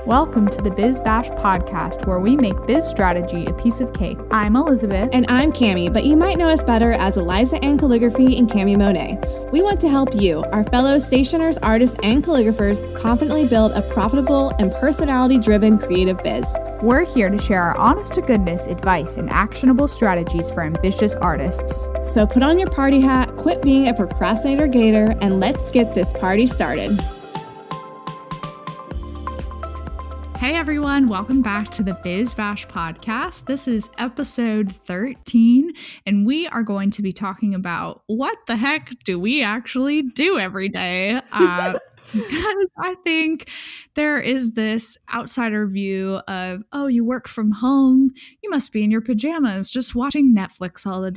Welcome to the Biz Bash podcast, where we make biz strategy a piece of cake. I'm Elizabeth. And I'm Cami, but you might know us better as Eliza Ann Calligraphy and Cami Monet. We want to help you, our fellow stationers, artists, and calligraphers, confidently build a profitable and personality-driven creative biz. We're here to share our honest-to-goodness advice and actionable strategies for ambitious artists. So put on your party hat, quit being a procrastinator gator, and let's get this party started. Hey everyone, welcome back to the Biz Bash podcast. This is episode 13, and we are going to be talking about what the heck do we actually do every day? Because I think there is this outsider view of, oh, you work from home, you must be in your pajamas just watching Netflix all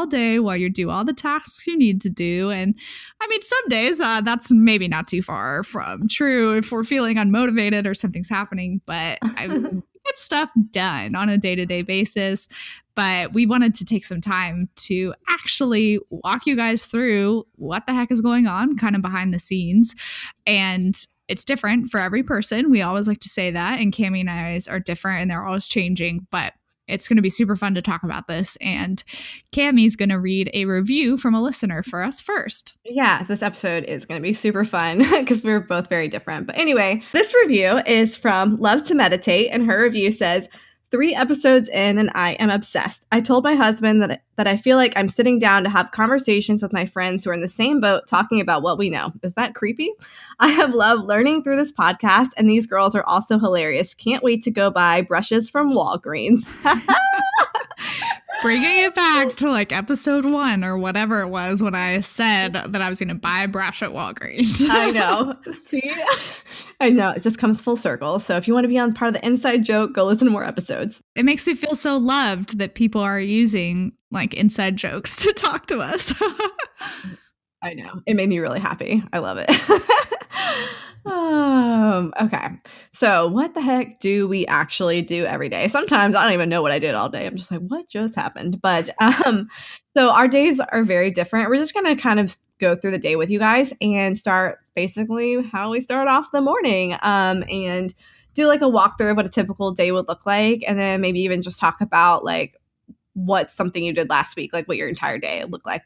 day while you do all the tasks you need to do. And I mean, some days that's maybe not too far from true if we're feeling unmotivated or something's happening, but I get stuff done on a day-to-day basis. But we wanted to take some time to actually walk you guys through what the heck is going on kind of behind the scenes. And it's different for every person. We always like to say that. And Cami and I are different and they're always changing. But it's going to be super fun to talk about this. And Cami's going to read a review from a listener for us first. Yeah, this episode is going to be super fun because we're both very different. But anyway, this review is from Love to Meditate. And her review says, 3 episodes in and I am obsessed. I told my husband that I feel like I'm sitting down to have conversations with my friends who are in the same boat talking about what we know. Is that creepy? I have loved learning through this podcast, and these girls are also hilarious. Can't wait to go buy brushes from Walgreens. Bringing it back to like episode 1 or whatever it was when I said that I was going to buy a brush at Walgreens. I know. See? I know. It just comes full circle. So if you want to be on part of the inside joke, go listen to more episodes. It makes me feel so loved that people are using like inside jokes to talk to us. I know. It made me really happy. I love it. Okay. So what the heck do we actually do every day? Sometimes I don't even know what I did all day. I'm just like, what just happened? But so our days are very different. We're just going to kind of go through the day with you guys and start basically how we start off the morning and do like a walkthrough of what a typical day would look like. And then maybe even just talk about like what's something you did last week, like what your entire day looked like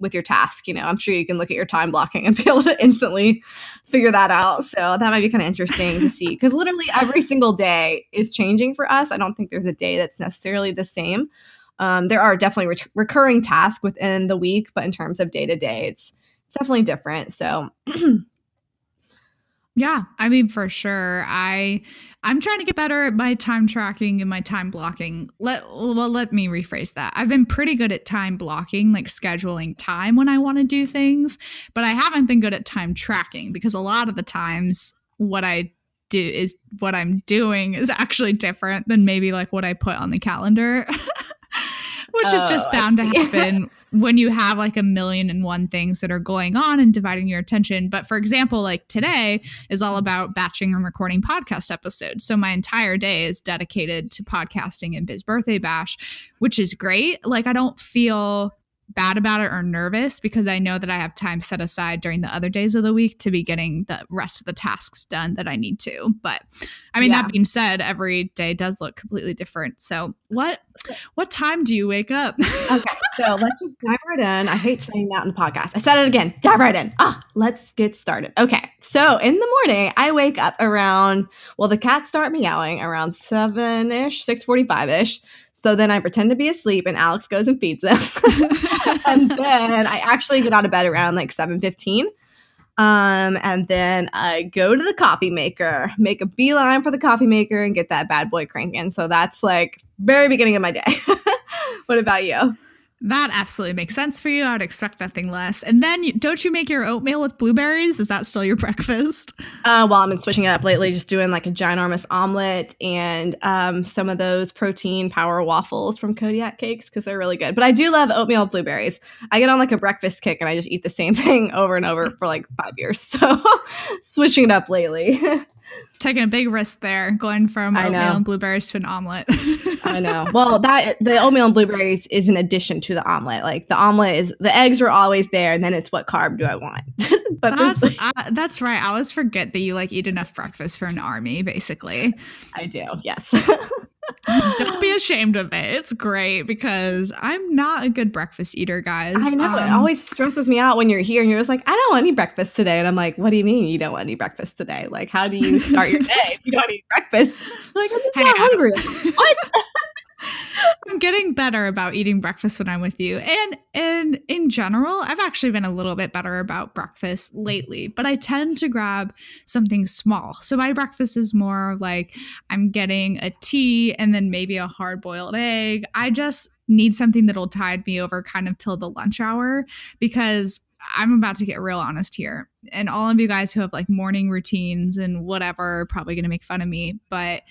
with your task. You know, I'm sure you can look at your time blocking and be able to instantly figure that out. So that might be kind of interesting to see because literally every single day is changing for us. I don't think there's a day that's necessarily the same. There are definitely recurring tasks within the week, but in terms of day to day, it's definitely different. So yeah, I mean, for sure. I'm trying to get better at my time tracking and my time blocking. Let me rephrase that. I've been pretty good at time blocking, like scheduling time when I want to do things, but I haven't been good at time tracking because a lot of the times what I'm doing is actually different than maybe like what I put on the calendar. Which is just bound to happen when you have like 1,000,001 things that are going on and dividing your attention. But for example, like today is all about batching and recording podcast episodes. So my entire day is dedicated to podcasting and Biz Birthday Bash, which is great. Like I don't feel bad about it or nervous because I know that I have time set aside during the other days of the week to be getting the rest of the tasks done that I need to. But I mean, That being said, every day does look completely different. So what time do you wake up? Okay, so let's just dive right in. I hate saying that in the podcast. I said it again. Dive right in. Let's get started. Okay, so in the morning, I wake up around, the cats start meowing around 7-ish, 6:45-ish. So then I pretend to be asleep and Alex goes and feeds them. And then I actually get out of bed around like 7:15. And then I go to the coffee maker, make a beeline for the coffee maker and get that bad boy cranking. So that's like very beginning of my day. What about you? That absolutely makes sense for you. I would expect nothing less. And then don't you make your oatmeal with blueberries? Is that still your breakfast? I've been switching it up lately, just doing like a ginormous omelet and some of those protein power waffles from Kodiak Cakes because they're really good. But I do love oatmeal with blueberries. I get on like a breakfast kick and I just eat the same thing over and over for like 5 years. So switching it up lately. Taking a big risk there, going from oatmeal and blueberries to an omelet. I know. Well, the oatmeal and blueberries is an addition to the omelet. Like the omelet is, the eggs are always there, and then it's what carb do I want? But That's right. I always forget that you like eat enough breakfast for an army, basically. I do, yes. Don't be ashamed of it. It's great because I'm not a good breakfast eater, guys. I know. It always stresses me out when you're here and you're just like, I don't want any breakfast today. And I'm like, what do you mean you don't want any breakfast today? Like, how do you start your day if you don't eat breakfast? Like, I'm just not hungry. What? I'm getting better about eating breakfast when I'm with you. And in general, I've actually been a little bit better about breakfast lately, but I tend to grab something small. So my breakfast is more like I'm getting a tea and then maybe a hard-boiled egg. I just need something that'll tide me over kind of till the lunch hour, because I'm about to get real honest here. And all of you guys who have like morning routines and whatever are probably going to make fun of me. But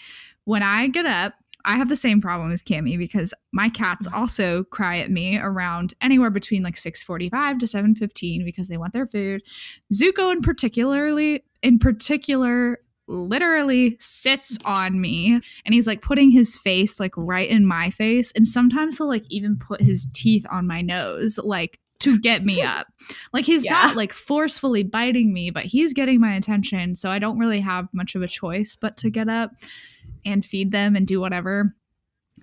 when I get up, I have the same problem as Cami because my cats also cry at me around anywhere between like 6:45 to 7:15 because they want their food. Zuko in particular literally sits on me and he's like putting his face like right in my face, and sometimes he'll like even put his teeth on my nose like to get me up. Like he's not like forcefully biting me, but he's getting my attention, so I don't really have much of a choice but to get up and feed them and do whatever.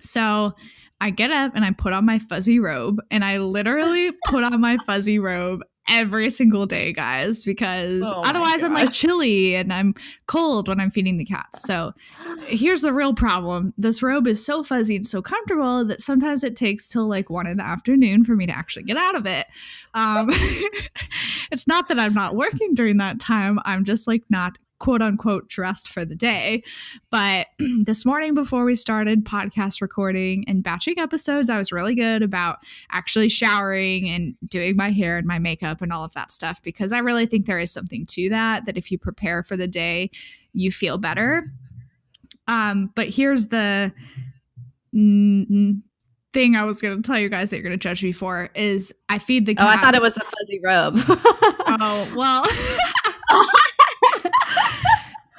So I get up and I put on my fuzzy robe, and I literally put on my fuzzy robe every single day, guys, because otherwise I'm like chilly and I'm cold when I'm feeding the cats. So here's the real problem. This robe is so fuzzy and so comfortable that sometimes it takes till like 1 PM for me to actually get out of it. It's not that I'm not working during that time. I'm just like not quote unquote dressed for the day. But this morning before we started podcast recording and batching episodes, I was really good about actually showering and doing my hair and my makeup and all of that stuff, because I really think there is something to that if you prepare for the day, you feel better. But here's the thing I was going to tell you guys that you're going to judge me for is I feed the cats. Oh, I thought it was a fuzzy robe. Oh, well.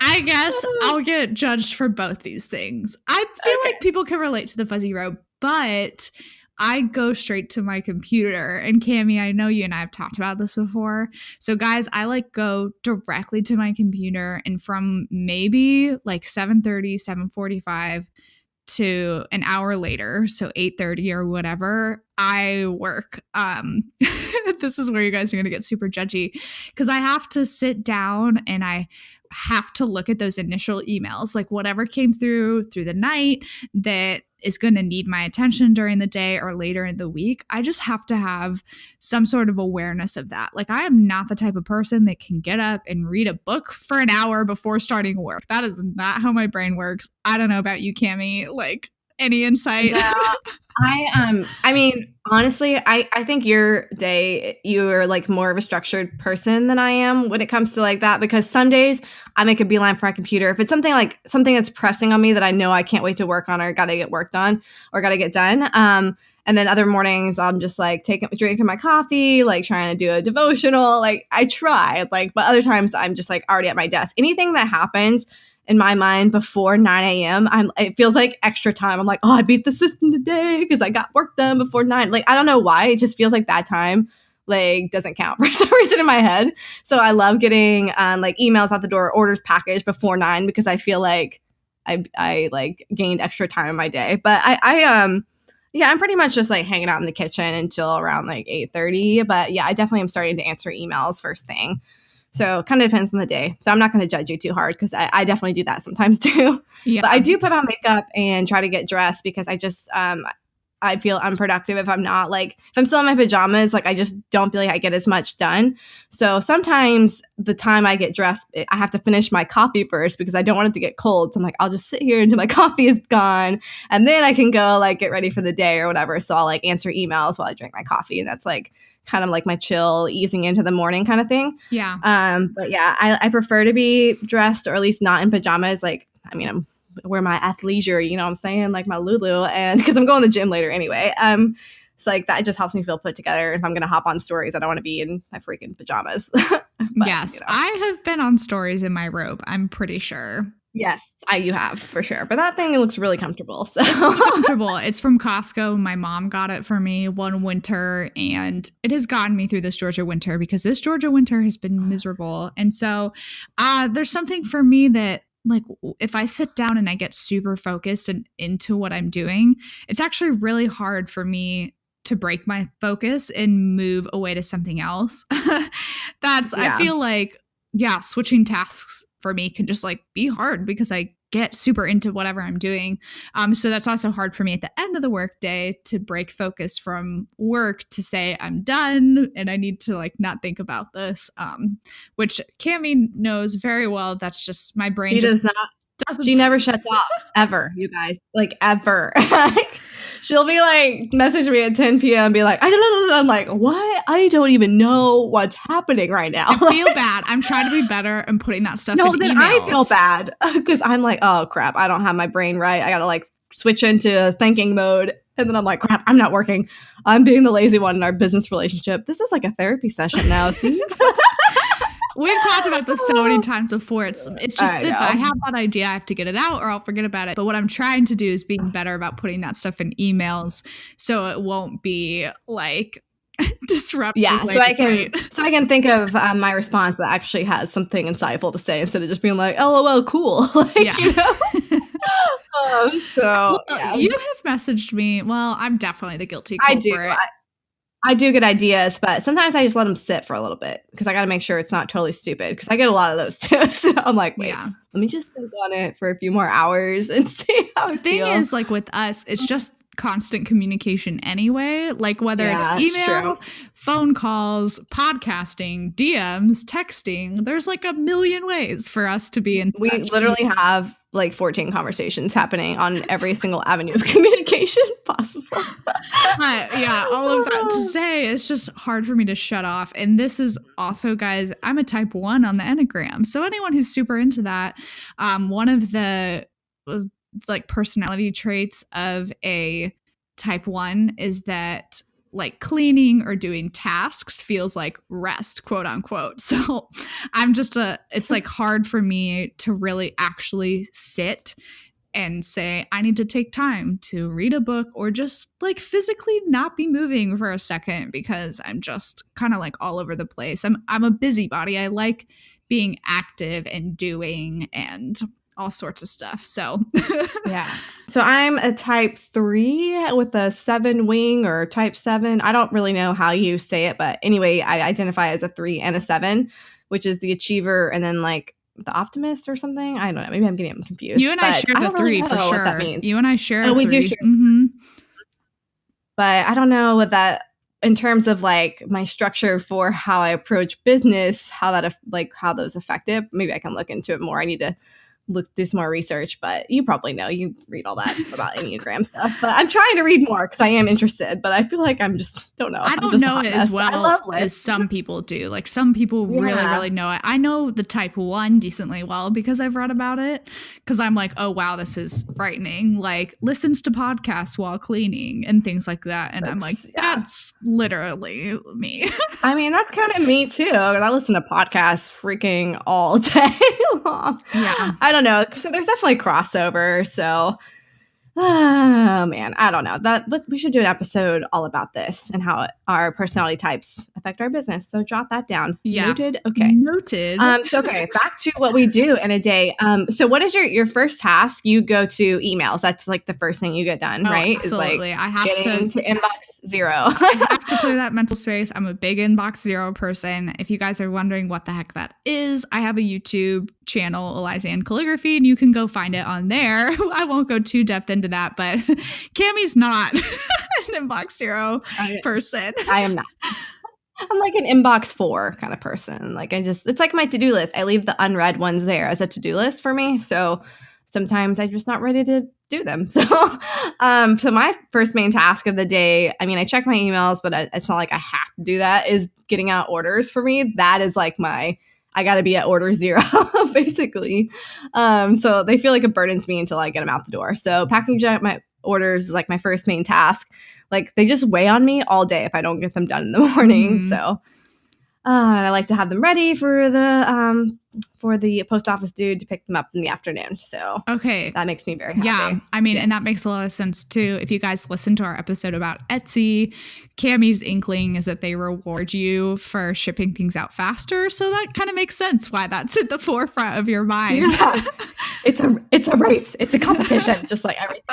I guess I'll get judged for both these things. I feel like people can relate to the fuzzy robe, but I go straight to my computer. And Cami, I know you and I have talked about this before. So guys, I like go directly to my computer, and from maybe like 7:30, 7:45 to an hour later, so 8:30 or whatever, I work. This is where you guys are going to get super judgy, because I have to sit down and I have to look at those initial emails, like whatever came through the night that is going to need my attention during the day or later in the week. I just have to have some sort of awareness of that. Like I am not the type of person that can get up and read a book for an hour before starting work. That is not how my brain works. I don't know about you, Cami. Like, any insight? Yeah, I mean, honestly, I think you're like more of a structured person than I am when it comes to like that, because some days I make a beeline for my computer. If it's something that's pressing on me that I know I can't wait to work on or got to get worked on or got to get done. And then other mornings I'm just like drinking my coffee, like trying to do a devotional. Like I try, like, but other times I'm just like already at my desk. Anything that happens in my mind before 9 a.m., it feels like extra time. I'm like, oh, I beat the system today because I got work done before 9. Like, I don't know why. It just feels like that time like doesn't count for some reason in my head. So I love getting like emails out the door, orders packaged before 9, because I feel like I like gained extra time in my day. But yeah, I'm pretty much just like hanging out in the kitchen until around like 8:30. But yeah, I definitely am starting to answer emails first thing. So kind of depends on the day. So I'm not going to judge you too hard, because I definitely do that sometimes too. Yeah. But I do put on makeup and try to get dressed, because I just I feel unproductive if I'm not like, if I'm still in my pajamas, like I just don't feel like I get as much done. So sometimes the time I get dressed, I have to finish my coffee first because I don't want it to get cold. So I'm like, I'll just sit here until my coffee is gone, and then I can go like get ready for the day or whatever. So I'll like answer emails while I drink my coffee, and that's like kind of like my chill easing into the morning kind of thing. Yeah. But yeah, I prefer to be dressed, or at least not in pajamas. Like, I mean, wear my athleisure, you know what I'm saying? Like my Lulu, and because I'm going to the gym later anyway. It's like that just helps me feel put together. If I'm going to hop on stories, I don't want to be in my freaking pajamas. But, yes. You know. I have been on stories in my robe, I'm pretty sure. Yes, you have for sure. But that thing looks really comfortable. So It's so comfortable. It's from Costco. My mom got it for me one winter, and it has gotten me through this Georgia winter because this Georgia winter has been miserable. And so there's something for me that, like, if I sit down and I get super focused and into what I'm doing, it's actually really hard for me to break my focus and move away to something else. I feel like, yeah, switching tasks for me can just like be hard because I get super into whatever I'm doing. So that's also hard for me at the end of the workday to break focus from work to say I'm done and I need to like not think about this. Which Cami knows very well. That's just my brain. She just does not. doesn't. She never shuts off ever, you guys. Like ever. She'll be like, message me at 10 p.m. and be like, I don't know. I'm like, what? I don't even know what's happening right now. I feel bad. I'm trying to be better and putting that stuff in then emails. I feel bad because I'm like, oh crap, I don't have my brain right. I gotta like switch into thinking mode. And then I'm like, crap, I'm not working. I'm being the lazy one in our business relationship. This is like a therapy session now. See? We've talked about this so many times before. It's just if I have that idea, I have to get it out or I'll forget about it. But what I'm trying to do is being better about putting that stuff in emails so it won't be like disruptive. Yeah, so I can think of my response that actually has something insightful to say instead of just being like, "LOL, cool." Like, you know. You have messaged me. Well, I'm definitely the guilty culprit. I do get ideas, but sometimes I just let them sit for a little bit because I got to make sure it's not totally stupid because I get a lot of those too. So I'm like, wait, let me just think on it for a few more hours and see how it feels. The thing is, like with us, it's just constant communication anyway. Like whether it's email, phone calls, podcasting, DMs, texting, there's like a million ways for us to be in touch. We literally have like 14 conversations happening on every single avenue of communication possible. All of that to say, it's just hard for me to shut off. And this is also, guys, I'm a type 1 on the Enneagram. So anyone who's super into that, one of the like personality traits of a type 1 is that like cleaning or doing tasks feels like rest, quote unquote. So it's like hard for me to really actually sit and say, I need to take time to read a book or just like physically not be moving for a second because I'm just kind of like all over the place. I'm a busybody. I like being active and doing and all sorts of stuff. So So I'm a type 3 with a 7 wing or type 7. I don't really know how you say it, but anyway, I identify as a 3 and a 7, which is the achiever and then like the optimist or something. I don't know. Maybe I'm getting confused. You and I share the 3 for sure. What that means. You and I share. Oh, we do share. Mm-hmm. But I don't know what that in terms of like my structure for how I approach business, how those affect it. Maybe I can look into it more. I need to do some more research, but you probably know, you read all that about Enneagram stuff, but I'm trying to read more because I am interested, but I feel like I don't know. I don't know it as well as some people do. Like some people really know it. I know the type 1 decently well because I've read about it because I'm like, oh wow, this is frightening. Like listens to podcasts while cleaning and things like that. And I'm like, that's literally me. I mean, that's kind of me too. I listen to podcasts freaking all day long. Yeah. I don't know. So there's definitely crossover. So, oh man, I don't know but we should do an episode all about this and how our personality types affect our business. So jot that down. Yeah. Noted. Okay. Noted. So back to what we do in a day. So what is your first task? You go to emails. That's like the first thing you get done, right? Absolutely. Is like I have to inbox 0. I have to clear that mental space. I'm a big inbox 0 person. If you guys are wondering what the heck that is, I have a YouTube channel, Eliza Ann Calligraphy, and you can go find it on there. I won't go too depth into that, but Cami's not an inbox 0 person. I am not. I'm like an inbox 4 kind of person. Like it's like my to-do list. I leave the unread ones there as a to-do list for me. So sometimes I'm just not ready to do them. So, so my first main task of the day, I mean, I check my emails, but it's not like I have to do that, is getting out orders for me. That is like I got to be at order 0, basically. So they feel like it burdens me until I get them out the door. So packaging up my orders is like my first main task. Like they just weigh on me all day if I don't get them done in the morning. Mm-hmm. So I like to have them ready for the for the post office dude to pick them up in the afternoon. So okay, that makes me very happy. Yeah, I mean, Yes. and that makes a lot of sense too. If you guys listen to our episode about Etsy, Cami's inkling is that they reward you for shipping things out faster. So that kind of makes sense why that's at the forefront of your mind. Yeah. It's a race. It's a competition, just like everything.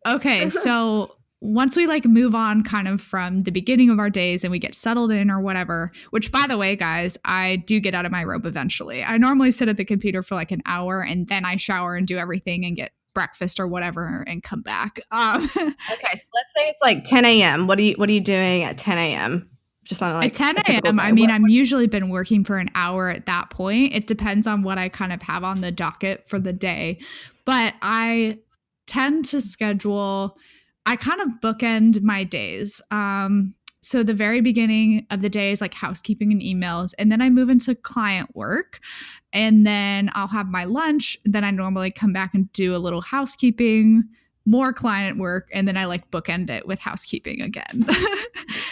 Okay, so once we like move on kind of from the beginning of our days and we get settled in or whatever, which by the way, guys, I do get out of my robe eventually. I normally sit at the computer for like an hour and then I shower and do everything and get breakfast or whatever and come back. Okay, so let's say it's like 10 a.m. What are you doing at 10 a.m.? Just on like at 10 a.m. I mean, I'm usually been working for an hour at that point. It depends on what I kind of have on the docket for the day, but I tend to schedule, I kind of bookend my days. So the very beginning of the day is like housekeeping and emails, and then I move into client work, and then I'll have my lunch. Then I normally come back and do a little housekeeping, more client work, and then I like bookend it with housekeeping again.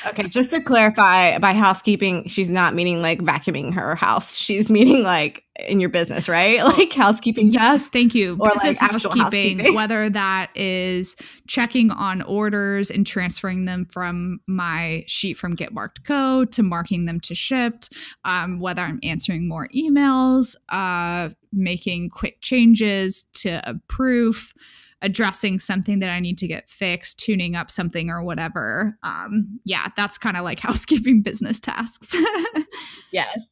Okay, just to clarify, by housekeeping, she's not meaning like vacuuming her house. She's meaning like in your business, right? Like housekeeping. Yes, thank you. Or business like actual housekeeping. Whether that is checking on orders and transferring them from my sheet from Get Marked Co to marking them to shipped, whether I'm answering more emails, making quick changes to a proof, addressing something that I need to get fixed, tuning up something or whatever. Yeah, that's kind of like housekeeping business tasks. Yes.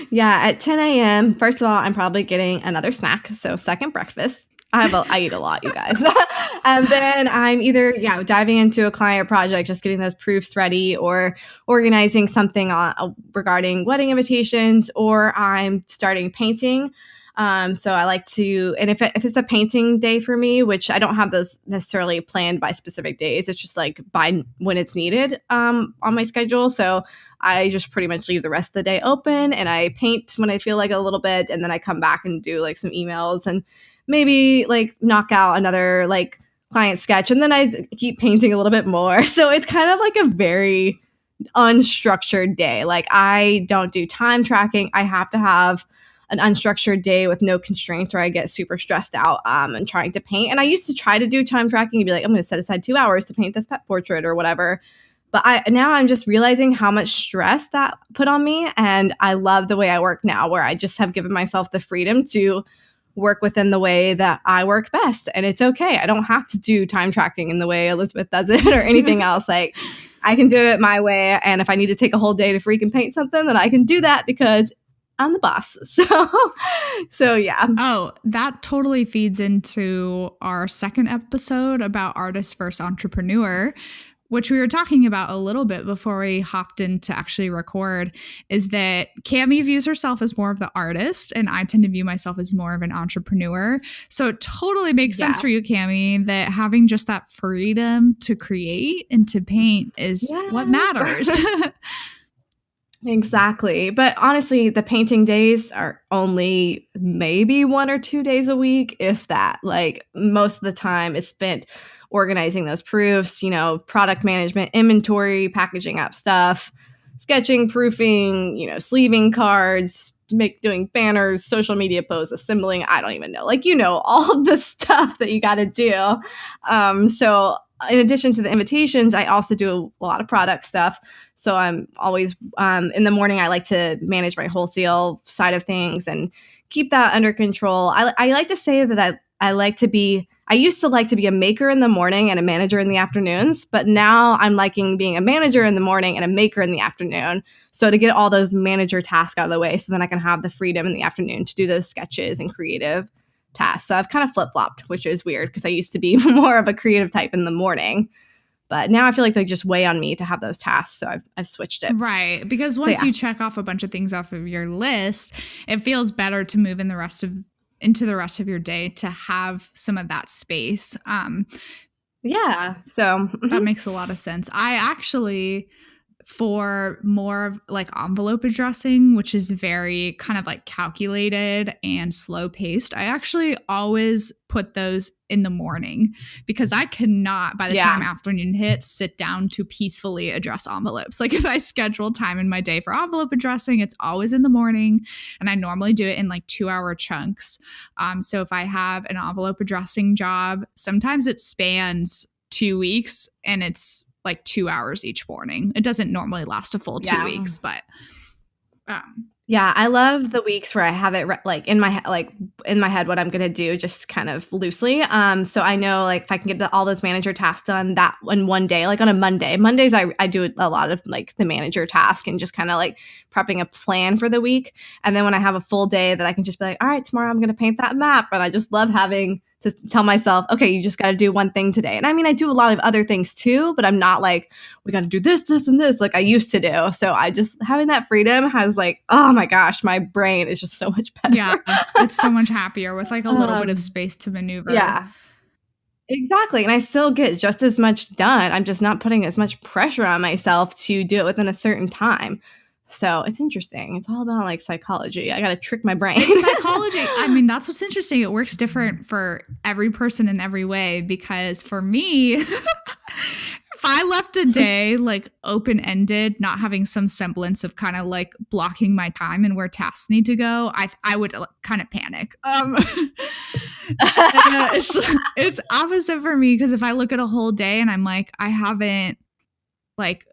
Yeah, at 10 a.m., first of all, I'm probably getting another snack. So second breakfast. I eat a lot, you guys. And then I'm either, diving into a client project, just getting those proofs ready, or organizing something regarding wedding invitations, or I'm starting painting. So I like to, and if it's a painting day for me, which I don't have those necessarily planned by specific days, it's just like by when it's needed on my schedule. So I just pretty much leave the rest of the day open and I paint when I feel like a little bit. And then I come back and do like some emails and maybe like knock out another like client sketch. And then I keep painting a little bit more. So it's kind of like a very unstructured day. Like I don't do time tracking. I have to have an unstructured day with no constraints where I get super stressed out and trying to paint. And I used to try to do time tracking and be like, I'm going to set aside 2 hours to paint this pet portrait or whatever. But now I'm just realizing how much stress that put on me. And I love the way I work now, where I just have given myself the freedom to work within the way that I work best. And it's okay. I don't have to do time tracking in the way Elizabeth does it or anything else. Like I can do it my way. And if I need to take a whole day to freaking paint something, then I can do that because I'm the boss. So yeah. Oh, that totally feeds into our second episode about artist versus entrepreneur, which we were talking about a little bit before we hopped in to actually record, is that Cami views herself as more of the artist and I tend to view myself as more of an entrepreneur. So it totally makes sense for you, Cami, that having just that freedom to create and to paint is what matters. Exactly. But honestly, the painting days are only maybe 1 or 2 days a week, if that. Like most of the time is spent organizing those proofs, product management, inventory, packaging up stuff, sketching, proofing, sleeving cards, doing banners, social media posts, assembling, I don't even know. Like, all the stuff that you got to do. So in addition to the invitations, I also do a lot of product stuff. So I'm always in the morning, I like to manage my wholesale side of things and keep that under control. I like to say that I used to like to be a maker in the morning and a manager in the afternoons, but now I'm liking being a manager in the morning and a maker in the afternoon. So to get all those manager tasks out of the way, so then I can have the freedom in the afternoon to do those sketches and creative tasks. So I've kind of flip-flopped, which is weird because I used to be more of a creative type in the morning. But now I feel like they just weigh on me to have those tasks. So I've switched it. Right. Because once you check off a bunch of things off of your list, it feels better to move into the rest of your day to have some of that space. Yeah. So that makes a lot of sense. I actually for more of like envelope addressing, which is very kind of like calculated and slow paced, I actually always put those in the morning because I cannot, by the time afternoon hits, sit down to peacefully address envelopes. Like if I schedule time in my day for envelope addressing, it's always in the morning, and I normally do it in like 2-hour chunks. So if I have an envelope addressing job, sometimes it spans 2 weeks and it's like 2 hours each morning. It doesn't normally last a full 2 weeks, but yeah, I love the weeks where I have it like in my head what I'm gonna do, just kind of loosely. So I know like if I can get all those manager tasks done that in one day, like on a Monday. Mondays I do a lot of like the manager task and just kind of like prepping a plan for the week. And then when I have a full day that I can just be like, all right, tomorrow I'm gonna paint that map. And I just love having to tell myself, okay, you just got to do one thing today. And I mean, I do a lot of other things too, but I'm not like, we got to do this, this, and this like I used to do. So I just, having that freedom has like, oh my gosh, my brain is just so much better. Yeah, it's so much happier with like a little bit of space to maneuver. Yeah. Exactly. And I still get just as much done. I'm just not putting as much pressure on myself to do it within a certain time. So it's interesting. It's all about like psychology. I got to trick my brain. It's psychology. I mean, that's what's interesting. It works different for every person in every way, because for me, if I left a day like open-ended, not having some semblance of kind of like blocking my time and where tasks need to go, I would kind of panic. It's opposite for me, because if I look at a whole day and I'm like, I haven't like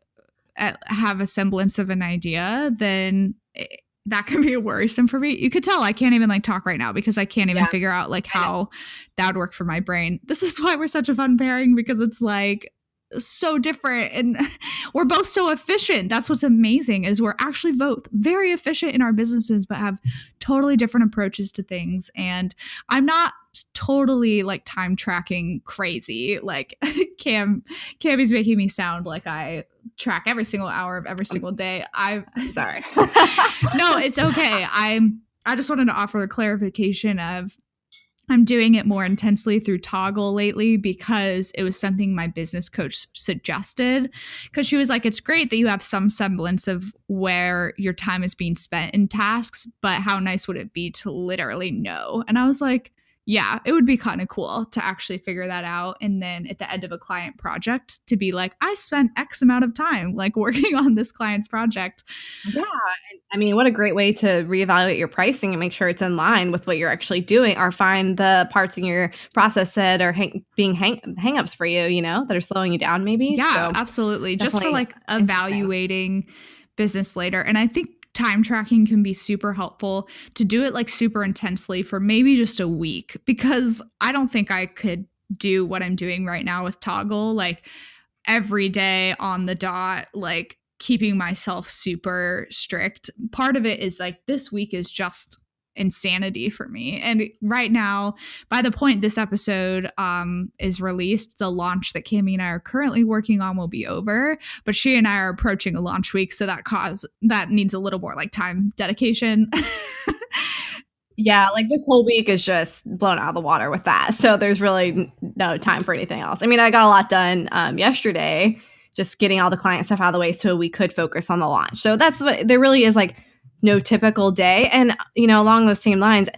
have a semblance of an idea, then that can be worrisome for me. You could tell I can't even like talk right now because I can't even figure out like how that would work for my brain. This is why we're such a fun pairing, because it's like so different and we're both so efficient. That's what's amazing, is we're actually both very efficient in our businesses but have totally different approaches to things. And I'm not totally like time tracking crazy like Cami's making me sound like I track every single hour of every single day. Sorry. No, it's okay. I just wanted to offer the clarification of I'm doing it more intensely through Toggle lately because it was something my business coach suggested, because she was like, it's great that you have some semblance of where your time is being spent in tasks, but how nice would it be to literally know? And I was like, yeah, it would be kind of cool to actually figure that out. And then at the end of a client project to be like, I spent X amount of time like working on this client's project. Yeah. I mean, what a great way to reevaluate your pricing and make sure it's in line with what you're actually doing, or find the parts in your process that are being hangups for you, that are slowing you down maybe. Yeah, so absolutely. Just for like evaluating business later. And I think time tracking can be super helpful to do it like super intensely for maybe just a week, because I don't think I could do what I'm doing right now with Toggle, like every day on the dot, like keeping myself super strict. Part of it is like this week is just insanity for me. And right now, by the point this episode is released, the launch that Cami and I are currently working on will be over, but she and I are approaching a launch week, so that needs a little more like time dedication. Yeah, like this whole week is just blown out of the water with that. So there's really no time for anything else. I mean, I got a lot done yesterday, just getting all the client stuff out of the way so we could focus on the launch. So that's what there really is, like no typical day. And, along those same lines,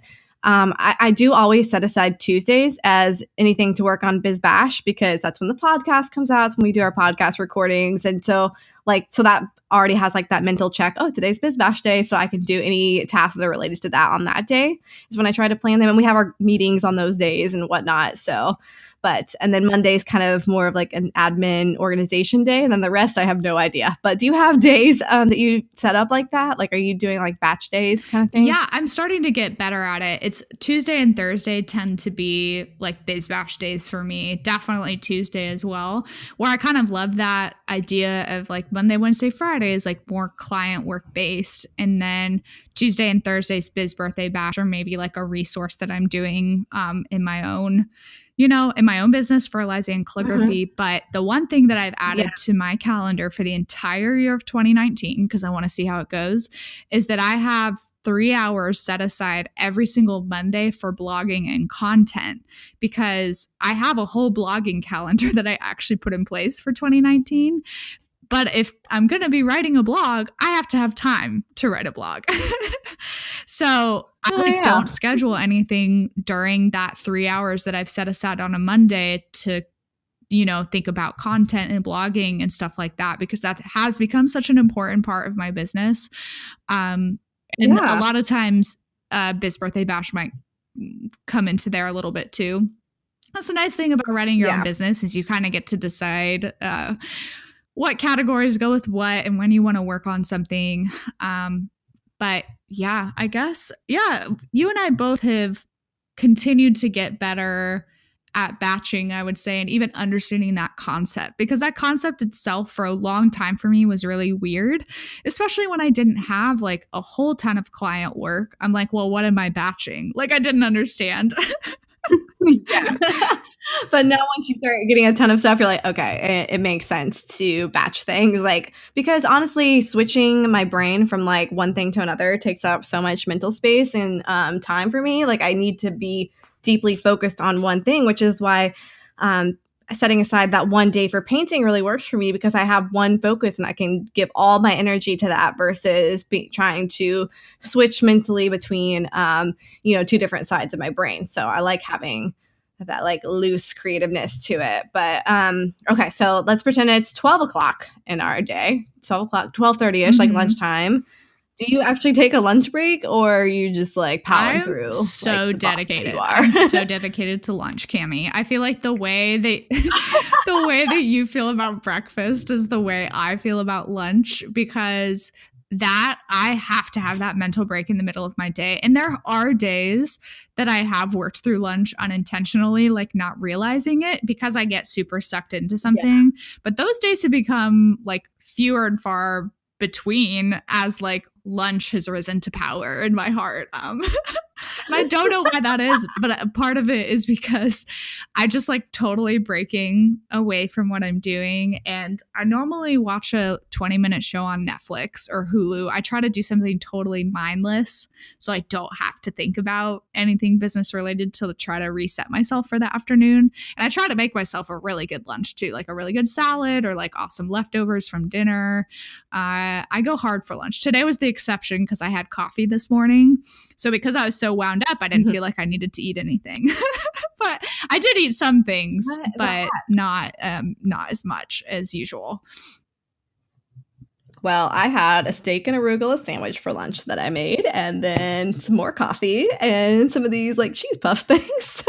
I do always set aside Tuesdays as anything to work on Biz Bash, because that's when the podcast comes out. It's when we do our podcast recordings. And so that already has like that mental check. Oh, today's Biz Bash day. So I can do any tasks that are related to that on that day is when I try to plan them. And we have our meetings on those days and whatnot. So, and then Monday's kind of more of like an admin organization day. And then the rest, I have no idea. But do you have days that you set up like that? Like, are you doing like batch days kind of thing? Yeah, I'm starting to get better at it. It's Tuesday and Thursday tend to be like Biz Bash days for me. Definitely Tuesday as well, where I kind of love that idea of like Monday, Wednesday, Friday is like more client work based. And then Tuesday and Thursday's Biz Birthday Bash, or maybe like a resource that I'm doing in my own business for Lysian Calligraphy. Mm-hmm. But the one thing that I've added to my calendar for the entire year of 2019, because I want to see how it goes, is that I have 3 hours set aside every single Monday for blogging and content, because I have a whole blogging calendar that I actually put in place for 2019. But if I'm going to be writing a blog, I have to have time to write a blog. So I don't schedule anything during that 3 hours that I've set aside on a Monday to, think about content and blogging and stuff like that, because that has become such an important part of my business. And a lot of times Biz Birthday Bash might come into there a little bit too. That's a nice thing about running your own business, is you kind of get to decide what categories go with what and when you want to work on something. But yeah, I guess, you and I both have continued to get better at batching, I would say, and even understanding that concept, because that concept itself for a long time for me was really weird, especially when I didn't have like a whole ton of client work. I'm like, well, what am I batching? Like, I didn't understand. Yeah. But now once you start getting a ton of stuff, you're like, okay, it makes sense to batch things, like, because honestly, switching my brain from like one thing to another takes up so much mental space and time for me. Like, I need to be deeply focused on one thing, which is why setting aside that one day for painting really works for me, because I have one focus and I can give all my energy to that versus trying to switch mentally between, two different sides of my brain. So I like having that like loose creativeness to it. But okay, so let's pretend it's 12 o'clock in our day, 12 o'clock, 12:30ish, like lunchtime. Do you actually take a lunch break, or are you just like powering through? So dedicated. I'm so dedicated to lunch, Cami. I feel like the way that you feel about breakfast is the way I feel about lunch, because that I have to have that mental break in the middle of my day. And there are days that I have worked through lunch unintentionally, like not realizing it, because I get super sucked into something. Yeah. But those days have become like fewer and far between as like lunch has risen to power in my heart. And I don't know why that is, but a part of it is because I just like totally breaking away from what I'm doing. And I normally watch a 20-minute show on Netflix or Hulu. I try to do something totally mindless so I don't have to think about anything business related, to try to reset myself for the afternoon. And I try to make myself a really good lunch too, like a really good salad or like awesome leftovers from dinner. I go hard for lunch. Today was the exception because I had coffee this morning. So because I was so wound up, I didn't feel like I needed to eat anything. But I did eat some things, but not as much as usual. Well, I had a steak and arugula sandwich for lunch that I made, and then some more coffee and some of these like cheese puff things.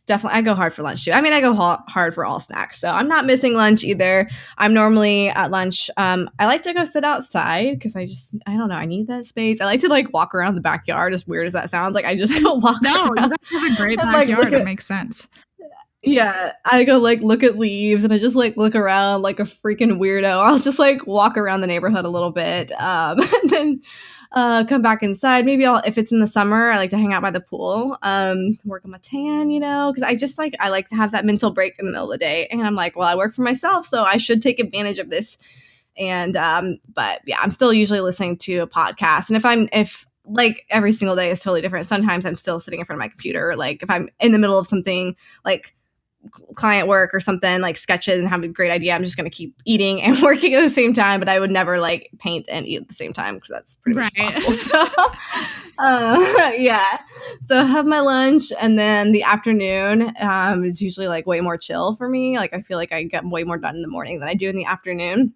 So I go hard for lunch too. I mean, I go hard for all snacks. So I'm not missing lunch either. I'm normally at lunch. I like to go sit outside because I don't know. I need that space. I like to like walk around the backyard, as weird as that sounds. Like I just go walk around. No, you have a great backyard. It makes sense. Yeah, I go like look at leaves and I just like look around like a freaking weirdo. Or I'll just like walk around the neighborhood a little bit, and then come back inside. Maybe if it's in the summer, I like to hang out by the pool, work on my tan, because I like to have that mental break in the middle of the day. And I'm like, well, I work for myself, so I should take advantage of this. And but yeah, I'm still usually listening to a podcast. And if like every single day is totally different. Sometimes I'm still sitting in front of my computer. Like if I'm in the middle of something like client work or something, like sketches, and have a great idea, I'm just going to keep eating and working at the same time. But I would never like paint and eat at the same time, because that's pretty much possible. So yeah, so I have my lunch, and then the afternoon is usually like way more chill for me. Like I feel like I get way more done in the morning than I do in the afternoon.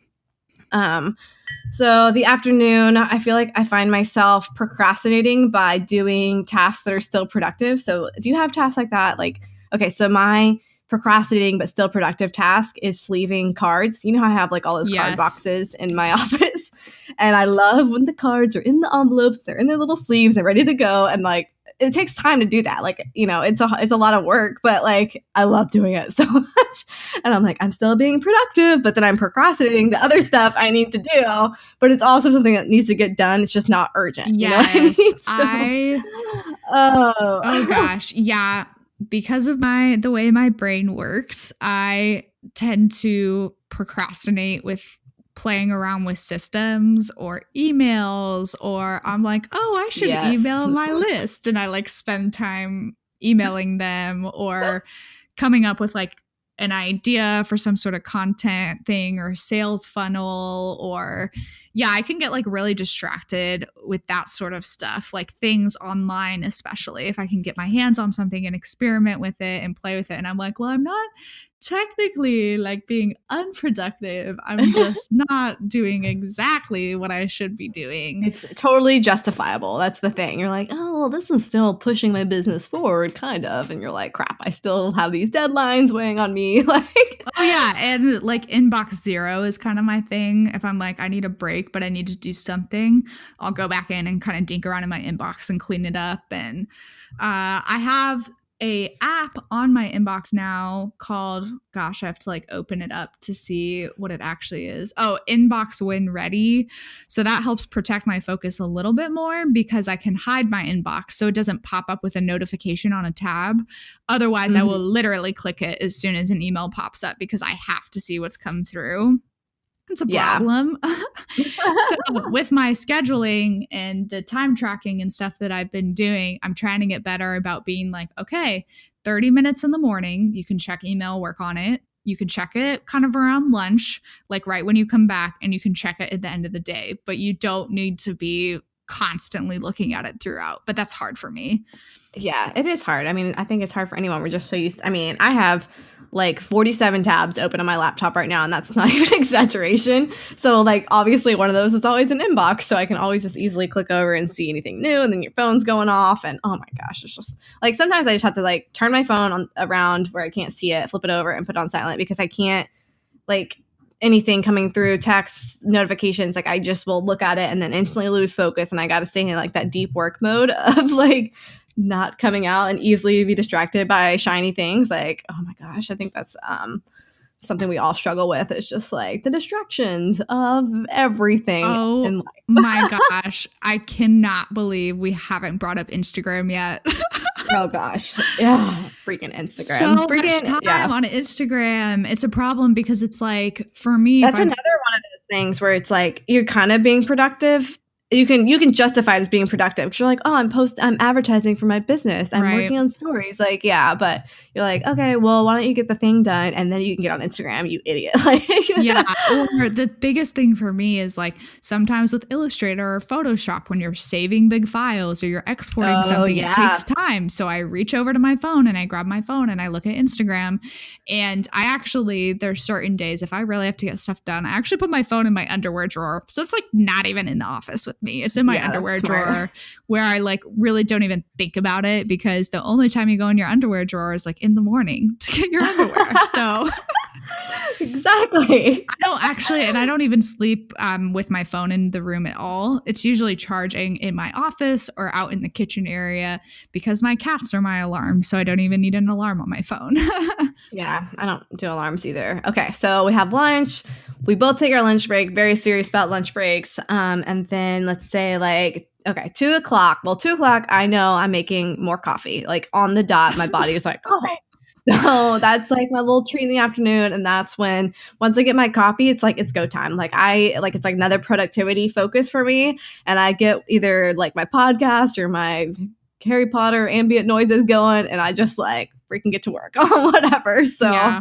So the afternoon, I feel like I find myself procrastinating by doing tasks that are still productive. So do you have tasks like that? Like, okay, so my procrastinating but still productive task is sleeving cards. You know how I have like all those card boxes in my office? And I love when the cards are in the envelopes, they're in their little sleeves, they're ready to go. And like, it takes time to do that. Like, it's a lot of work, but like, I love doing it so much. And I'm like, I'm still being productive, but then I'm procrastinating the other stuff I need to do. But it's also something that needs to get done. It's just not urgent. Yes. You know what I mean? Oh gosh. Yeah. Because of the way my brain works, I tend to procrastinate with playing around with systems or emails, or I'm like, oh, I should email my list. And I like spend time emailing them or coming up with like an idea for some sort of content thing or sales funnel, or I can get like really distracted with that sort of stuff, like things online, especially if I can get my hands on something and experiment with it and play with it. And I'm like, well, I'm not technically like being unproductive. I'm just not doing exactly what I should be doing. It's totally justifiable. That's the thing. You're like, oh, well, this is still pushing my business forward, kind of. And you're like, crap, I still have these deadlines weighing on me. Like, oh yeah. And like inbox zero is kind of my thing. If I'm like, I need a break, but I need to do something, I'll go back in and kind of dink around in my inbox and clean it up. And I have a app on my inbox now called, gosh, I have to like open it up to see what it actually is. Oh, Inbox When Ready. So that helps protect my focus a little bit more because I can hide my inbox so it doesn't pop up with a notification on a tab. Otherwise, I will literally click it as soon as an email pops up because I have to see what's come through. It's a problem. So with my scheduling and the time tracking and stuff that I've been doing, I'm trying to get better about being like, okay, 30 minutes in the morning, you can check email, work on it. You can check it kind of around lunch, like right when you come back, and you can check it at the end of the day, but you don't need to be constantly looking at it throughout. But that's hard for me. Yeah, it is hard. I mean, I think it's hard for anyone. We're just so used. I mean, I have like 47 tabs open on my laptop right now, and that's not even exaggeration. So, like, obviously, one of those is always an inbox, so I can always just easily click over and see anything new. And then your phone's going off, and oh my gosh, it's just like sometimes I just have to like turn my phone on around where I can't see it, flip it over, and put it on silent because I can't like anything coming through, texts, notifications, like I just will look at it and then instantly lose focus, and I got to stay in like that deep work mode of like not coming out and easily be distracted by shiny things. Like, oh my gosh, I think that's something we all struggle with. It's just like the distractions of everything in life. My gosh, I cannot believe we haven't brought up Instagram yet. Oh gosh, yeah, freaking Instagram. So much time on Instagram. It's a problem because it's like, for me, that's another one of those things where it's like you're kind of being productive. You can justify it as being productive because you're like, oh, I'm advertising for my business. I'm working on stories. Like, yeah, but you're like, okay, well, why don't you get the thing done and then you can get on Instagram, you idiot. Like, yeah. Or the biggest thing for me is like sometimes with Illustrator or Photoshop, when you're saving big files or you're exporting something, it takes time. So I reach over to my phone and I grab my phone and I look at Instagram. And there's certain days if I really have to get stuff done, I actually put my phone in my underwear drawer. So it's like not even in the office with me. It's in my underwear drawer where I like really don't even think about it because the only time you go in your underwear drawer is like in the morning to get your underwear. So exactly. I don't even sleep with my phone in the room at all. It's usually charging in my office or out in the kitchen area because my cats are my alarm. So I don't even need an alarm on my phone. Yeah, I don't do alarms either. Okay, so we have lunch. We both take our lunch break, very serious about lunch breaks. And then let's say like, okay, 2 o'clock. Well, 2 o'clock, I know I'm making more coffee. Like on the dot, my body is like, coffee. So that's like my little treat in the afternoon. And that's when, once I get my coffee, it's like, it's go time. Like it's like another productivity focus for me. And I get either like my podcast or my Harry Potter ambient noises going. And I just like freaking get to work on whatever. So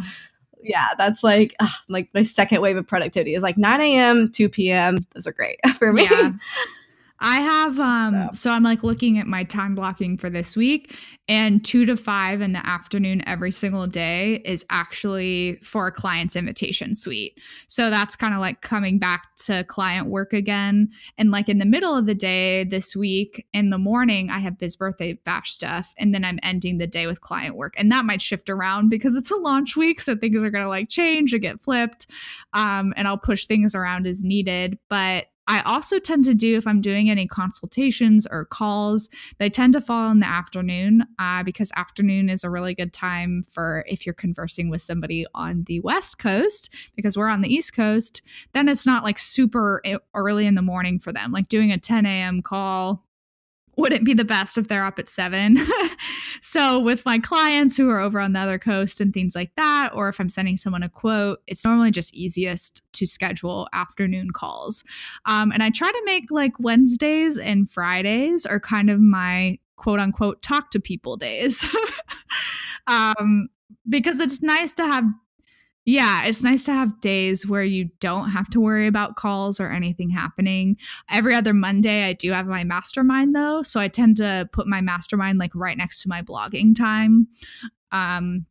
yeah, that's like my second wave of productivity is like 9 a.m., 2 p.m. Those are great for me. Yeah. I have, so I'm like looking at my time blocking for this week, and 2 to 5 in the afternoon every single day is actually for a client's invitation suite. So that's kind of like coming back to client work again. And like in the middle of the day this week in the morning, I have Biz birthday bash stuff. And then I'm ending the day with client work. And that might shift around because it's a launch week. So things are going to like change or get flipped. And I'll push things around as needed. But I also tend to do, if I'm doing any consultations or calls, they tend to fall in the afternoon because afternoon is a really good time for if you're conversing with somebody on the West Coast, because we're on the East Coast, then it's not like super early in the morning for them. Like doing a 10 a.m. call wouldn't be the best if they're up at 7. So with my clients who are over on the other coast and things like that, or if I'm sending someone a quote, it's normally just easiest to schedule afternoon calls. And I try to make like Wednesdays and Fridays are kind of my quote unquote talk to people days. Because it's nice to have Yeah, it's nice to have days where you don't have to worry about calls or anything happening. Every other Monday, I do have my mastermind though. So I tend to put my mastermind like right next to my blogging time. Um,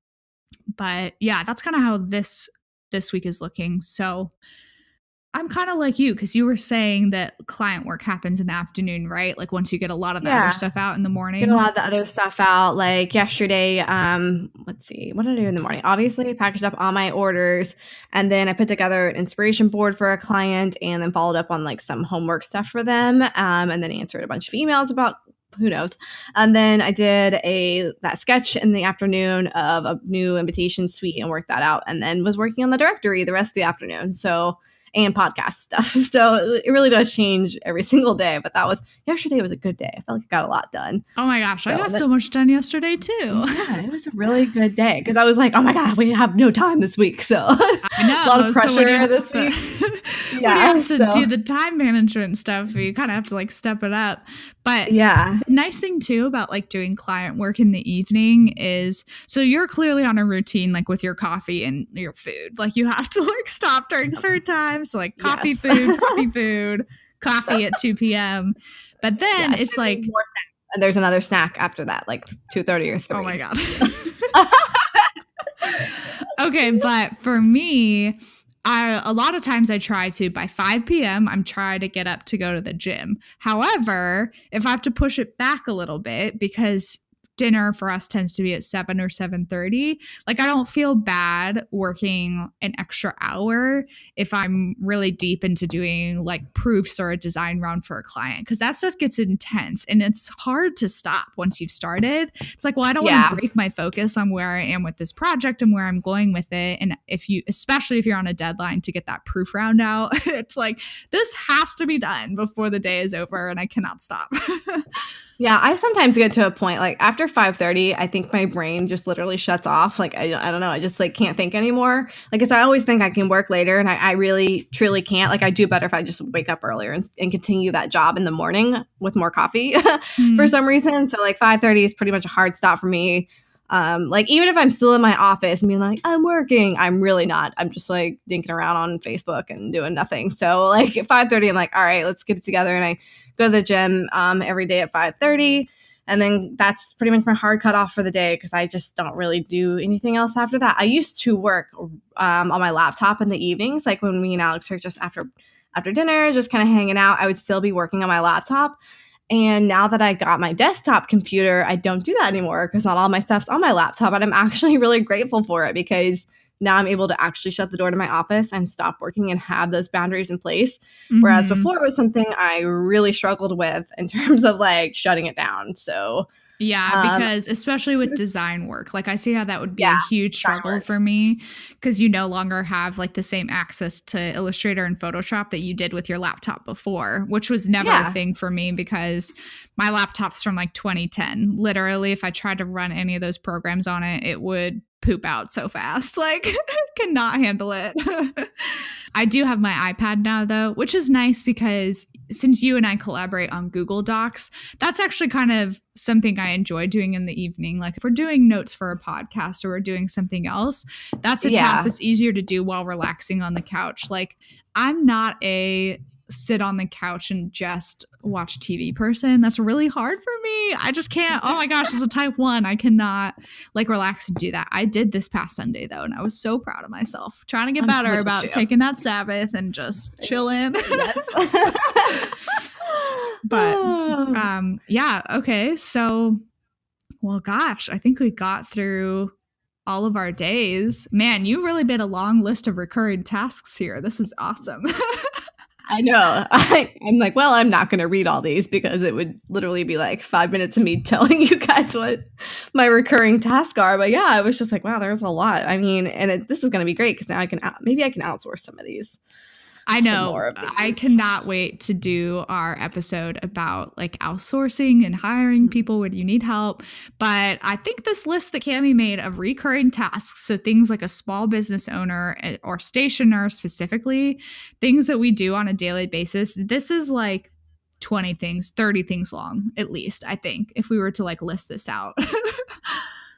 but yeah, that's kind of how this week is looking. So I'm kind of like you because you were saying that client work happens in the afternoon, right? Like once you get a lot of the other Yeah. stuff out in the Get a morning. lot of the other stuff out. Like yesterday, let's see, what did I do in the morning? Obviously, I packaged up all my orders, and then I put together an inspiration board for a client, and then followed up on like some homework stuff for them, and then answered a bunch of emails about who knows. And then I did that sketch in the afternoon of a new invitation suite and worked that out, and then was working on the directory the rest of the afternoon. So and podcast stuff. So it really does change every single day. But yesterday was a good day. I felt like I got a lot done. Oh my gosh, I got so much done yesterday too. Yeah, it was a really good day because I was like, oh my God, we have no time this week. So I know. a lot of pressure this week. Yeah, when you have to do the time management stuff, you kind of have to like step it up. But yeah, the nice thing too about like doing client work in the evening is so you're clearly on a routine like with your coffee and your food. Like you have to like stop during certain times. So like coffee, yes. food, coffee at 2 p.m. But then it's like and there's another snack after that, like 2:30 or 3. Oh my God. Okay, but for me, a lot of times I try to by 5 p.m. I'm trying to get up to go to the gym. However, if I have to push it back a little bit because dinner for us tends to be at 7 or 7:30, like I don't feel bad working an extra hour if I'm really deep into doing like proofs or a design round for a client, because that stuff gets intense and it's hard to stop once you've started. It's like, well, I don't want to break my focus on where I am with this project and where I'm going with it. And especially if you're on a deadline to get that proof round out, it's like, this has to be done before the day is over and I cannot stop. Yeah, I sometimes get to a point like after 5:30, I think my brain just literally shuts off. Like I don't know, I just like can't think anymore. Like I always think I can work later, and I really truly can't. Like I do better if I just wake up earlier and continue that job in the morning with more coffee for some reason. So like 5:30 is pretty much a hard stop for me. Like even if I'm still in my office and being like, I'm working, I'm really not. I'm just like dinking around on Facebook and doing nothing. So like at 5:30, I'm like, all right, let's get it together. And I go to the gym every day at 5:30. And then that's pretty much my hard cutoff for the day because I just don't really do anything else after that. I used to work on my laptop in the evenings, like when me and Alex are just after dinner, just kind of hanging out. I would still be working on my laptop. And now that I got my desktop computer, I don't do that anymore because not all my stuff's on my laptop. And I'm actually really grateful for it because now I'm able to actually shut the door to my office and stop working and have those boundaries in place. Mm-hmm. Whereas before it was something I really struggled with in terms of like shutting it down. So yeah, because especially with design work, like I see how that would be a huge struggle for me because you no longer have like the same access to Illustrator and Photoshop that you did with your laptop before, which was never a thing for me because my laptop's from like 2010. Literally, if I tried to run any of those programs on it, it would poop out so fast. Like, cannot handle it. I do have my iPad now, though, which is nice because since you and I collaborate on Google Docs, that's actually kind of something I enjoy doing in the evening. Like if we're doing notes for a podcast or we're doing something else, that's a task that's easier to do while relaxing on the couch. Like I'm not a sit on the couch and just watch TV person. That's really hard for me. I just can't. Oh my gosh, as a type 1, I cannot like relax and do that. I did this past Sunday though, and I was so proud of myself. Trying to get better about taking that Sabbath and just chilling. But yeah, okay. So, well, gosh, I think we got through all of our days. Man, you really made a long list of recurring tasks here. This is awesome. I know. I'm like, well, I'm not going to read all these because it would literally be like 5 minutes of me telling you guys what my recurring tasks are. But yeah, I was just like, wow, there's a lot. I mean, and this is going to be great because now I can outsource some of these. I know. I cannot wait to do our episode about like outsourcing and hiring people when you need help. But I think this list that Cami made of recurring tasks, so things like a small business owner or stationer specifically, things that we do on a daily basis, this is like 20 things, 30 things long, at least, I think, if we were to like list this out.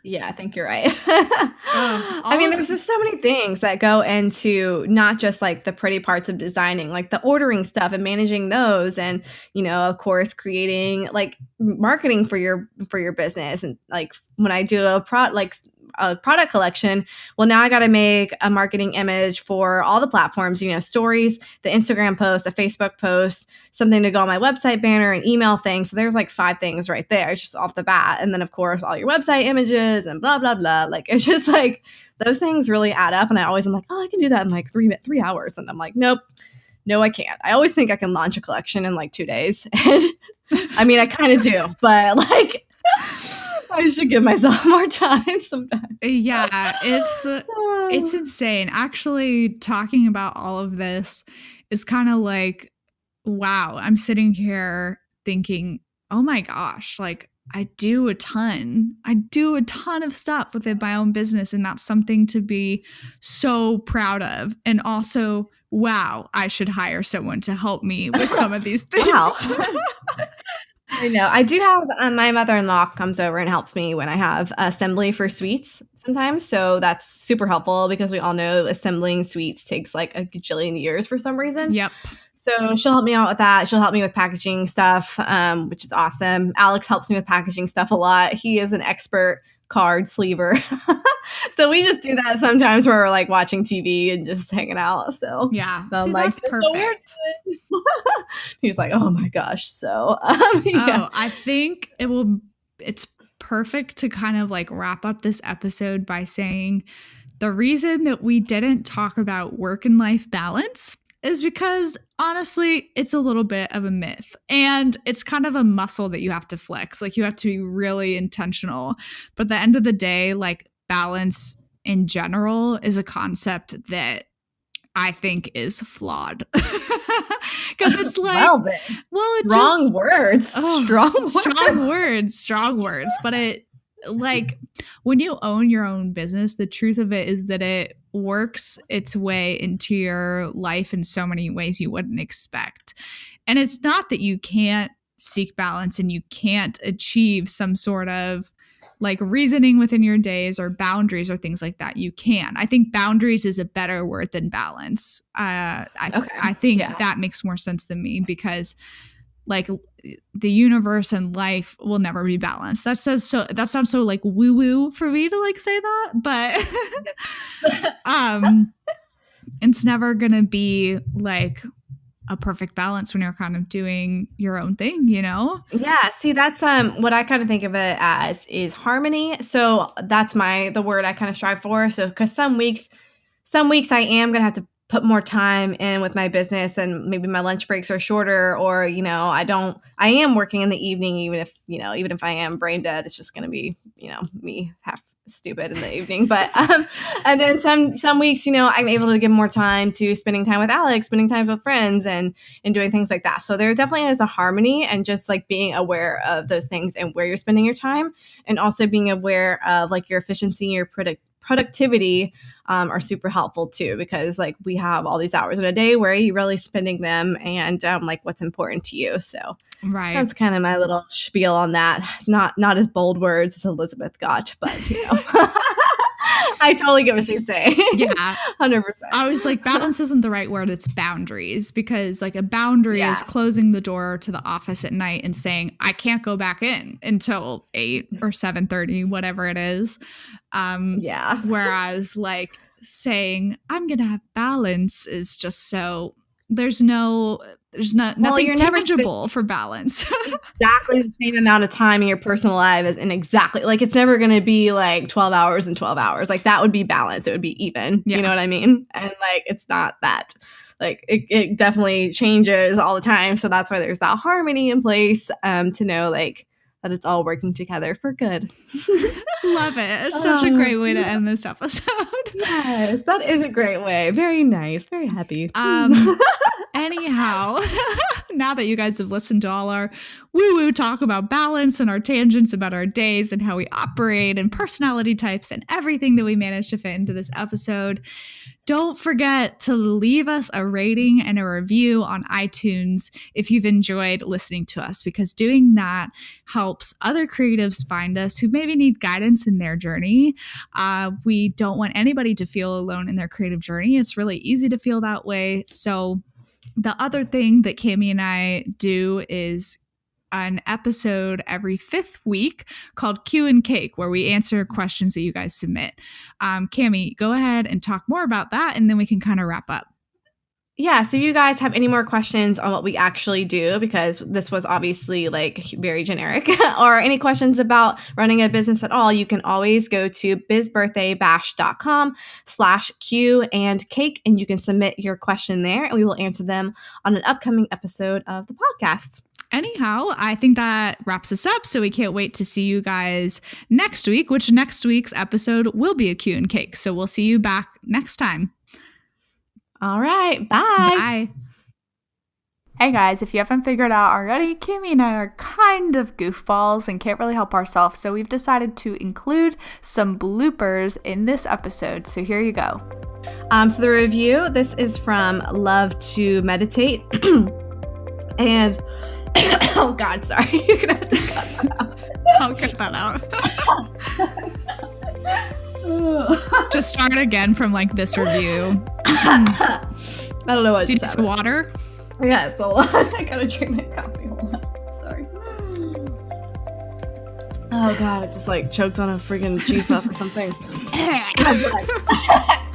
Yeah, I think you're right. I All mean, of there's just so many things that go into not just like the pretty parts of designing, like the ordering stuff and managing those, and of course, creating like marketing for your business. And like when I do a product collection, well, now I got to make a marketing image for all the platforms. Stories, the Instagram post, a Facebook post, something to go on my website banner, an email thing. So there's like 5 things right there just off the bat. And then of course all your website images and blah blah blah. Like it's just like those things really add up. And I'm like, oh, I can do that in like 3 hours. And I'm like, nope, no, I can't. I always think I can launch a collection in like 2 days. And I mean, I kind of do, but like I should give myself more time sometimes. Yeah, it's insane. Actually, talking about all of this is kind of like, wow, I'm sitting here thinking, oh my gosh, like I do a ton. I do a ton of stuff within my own business, and that's something to be so proud of. And also, wow, I should hire someone to help me with some of these things. Wow. I know. I do have my mother-in-law comes over and helps me when I have assembly for sweets sometimes. So that's super helpful because we all know assembling sweets takes like a gajillion years for some reason. Yep. So she'll help me out with that. She'll help me with packaging stuff, which is awesome. Alex helps me with packaging stuff a lot. He is an expert card sleever. So we just do that sometimes where we're like watching TV and just hanging out. So yeah, so I'm see, like, that's perfect. He's like, oh my gosh. So Oh, I think it's perfect to kind of like wrap up this episode by saying the reason that we didn't talk about work and life balance is because honestly, it's a little bit of a myth, and it's kind of a muscle that you have to flex. Like you have to be really intentional. But at the end of the day, like balance in general is a concept that I think is flawed. Because it's like, strong words. Strong words. But it, like, when you own your own business, the truth of it is that it works its way into your life in so many ways you wouldn't expect. And it's not that you can't seek balance and you can't achieve some sort of like reasoning within your days or boundaries or things like that. You can. I think boundaries is a better word than balance. I think that makes more sense than me, because like the universe and life will never be balanced. That sounds so like woo woo for me to like say that, but it's never gonna be like a perfect balance when you're kind of doing your own thing, Yeah, see, that's what I kind of think of it as is harmony. So that's the word I kind of strive for. So because some weeks I am gonna have to put more time in with my business, and maybe my lunch breaks are shorter, or I am working in the evening, even if I am brain dead, it's just gonna be me half stupid in the evening. But and then some weeks I'm able to give more time to spending time with Alex, spending time with friends, and doing things like that. So there definitely is a harmony, and just like being aware of those things and where you're spending your time, and also being aware of like your efficiency and your productivity are super helpful too, because like we have all these hours in a day, where are you really spending them, and like what's important to you. So right, that's kind of my little spiel on that. It's not as bold words as Elizabeth got, but I totally get what she's saying. Yeah, 100%. I was like, balance isn't the right word. It's boundaries, because like a boundary is closing the door to the office at night and saying, I can't go back in until 8 or 7:30, whatever it is. Whereas like saying I'm going to have balance is just so there's nothing tangible for balance. Exactly the same amount of time in your personal life as in exactly like it's never going to be like 12 hours and 12 hours. Like that would be balance. It would be even. Yeah. You know what I mean? And like it's not that. Like it definitely changes all the time. So that's why there's that harmony in place to know like that it's all working together for good. Love it. It's such a great way to end this episode. Yes, that is a great way. Very nice. Very happy. Anyhow, now that you guys have listened to all our woo-woo talk about balance and our tangents about our days and how we operate and personality types and everything that we managed to fit into this episode, don't forget to leave us a rating and a review on iTunes if you've enjoyed listening to us, because doing that helps other creatives find us who maybe need guidance in their journey. We don't want anybody to feel alone in their creative journey. It's really easy to feel that way. So the other thing that Cami and I do is an episode every 5th week called Q and Cake, where we answer questions that you guys submit. Cami, go ahead and talk more about that, and then we can kind of wrap up. Yeah, so if you guys have any more questions on what we actually do, because this was obviously like very generic, or any questions about running a business at all, you can always go to bizbirthdaybash.com/Q and Cake, and you can submit your question there, and we will answer them on an upcoming episode of the podcast. Anyhow, I think that wraps us up. So we can't wait to see you guys next week, which next week's episode will be a Q and Cake. So we'll see you back next time. All right. Bye. Bye. Hey guys, if you haven't figured out already, Cami and I are kind of goofballs and can't really help ourselves. So we've decided to include some bloopers in this episode. So here you go. So the review, this is from Love to Meditate. And oh God, sorry. You're going to have to cut that out. I'll cut that out. Just start again from like this review. I don't know what Did you need some water? Yeah, so I gotta drink my coffee. Hold on. Sorry. Oh God, I just like choked on a freaking cheese puff or something.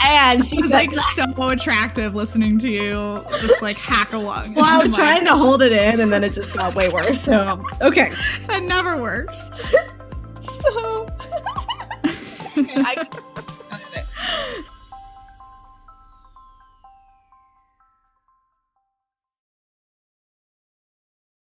And she's like so attractive listening to you just like hack along. Well, I was trying to hold it in and then it just got way worse. So, okay. That never works. So,